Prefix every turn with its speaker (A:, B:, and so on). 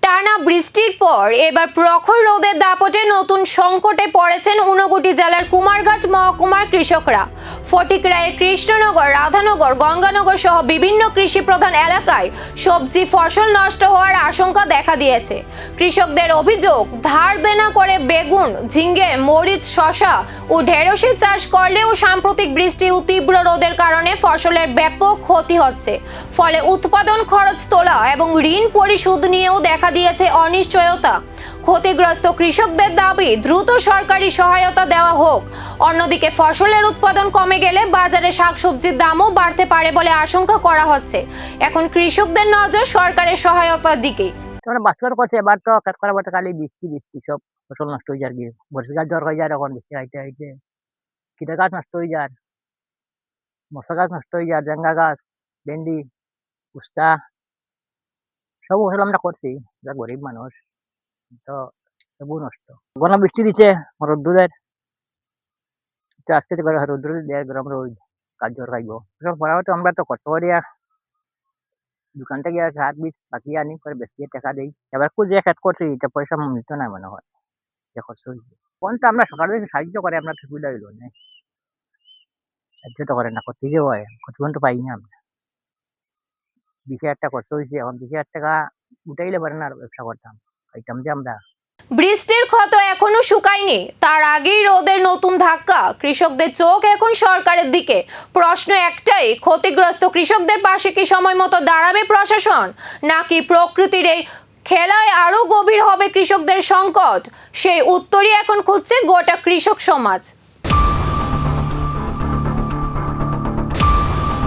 A: টানা বৃষ্টির পর এবার প্রখর রোদের দাপটে নতুন সংকটে পড়েছেন ঊনকোটি জেলার কুমারঘাট মহকুমার কৃষকরা। ফটিকরায়ের কৃষ্ণনগর, রাধানগর, গঙ্গানগর সহ বিভিন্ন কৃষি প্রধান এলাকায় সবজি ফসল নষ্ট হওয়ার আশঙ্কা দেখা দিয়েছে। কৃষকদের অভিযোগ, ধার দেনা করে বেগুন, ঝিঙ্গে, মরিচ, শসা ও ঢেঁড়সের চাষ করলেও সাম্প্রতিক বৃষ্টি ও তীব্র রোদের কারণে ফসলের ব্যাপক ক্ষতি হচ্ছে। ফলে উৎপাদন খরচ তোলা এবং ঋণ পরিশোধ নিয়েও দেখা দিয়েছে অনিশ্চয়তা। ক্ষতিগ্রস্ত কৃষকদের দাবি দ্রুত সরকারি সহায়তা দেওয়া হোক। অন্যদিকে ফসলের উৎপাদন কমে গেলে বাজারে শাকসবজির দামও বাড়তে পারে বলে আশঙ্কা করা হচ্ছে। এখন কৃষকদের নজর সরকারের সহায়তার দিকে।
B: বাস্তব করছে এবার তো কাজ করা বটে, খালি বৃষ্টি বৃষ্টি সব ফসল নষ্ট হয়ে যায়। আর কি বর্ষা গাছ জ্বর হয়ে যায়, এখন বৃষ্টি হাইতে হাইতে কিটা গাছ নষ্ট হয়ে যায়, মশা গাছ নষ্ট হয়ে যায়, জেঙ্গা গাছ, ভেন্ডি, উস্তা সব ফসল আমরা করছি। গরিব মানুষ তো সবু নষ্ট। ঘন বৃষ্টি দিচ্ছে, রোদ্দুরের আজকে রোদ্দুর গরম রোদ, কাজ জ্বর খাইব সব পড়াও তো আমরা তো কষ্ট করিয়া দোকান থেকে সার বীজ পাকিয়ে আনি করে বেশি টাকা দিই। এবার যে খেত করছি এটা পয়সা মিলত না মনে হয়, যে খরচ হয়েছে। কোনটা আমরা সকালে সাহায্য করে আমরা সুবিধা হইল না, সাহায্য তো করে না, করতে যে হয় কতক্ষণ তো পাই না আমরা। 20,000 টাকা খরচ হয়েছে, এখন 20,000 টাকা উঠাইলে পারে না আর ব্যবসা করতাম, খাইতাম যে আমরা।
A: বৃষ্টির ক্ষত এখনো শুকায়নি, তার আগেই রোদের নতুন ধাক্কা। কৃষকদের চোখ এখন সরকারের দিকে। প্রশ্ন একটাই, ক্ষতিগ্রস্ত কৃষকদের পাশে কি সময় মতো দাঁড়াবে প্রশাসন, নাকি প্রকৃতির এই খেলায় আরো গভীর হবে কৃষকদের সংকট? সেই উত্তরই এখন খুঁজছে গোটা কৃষক সমাজ।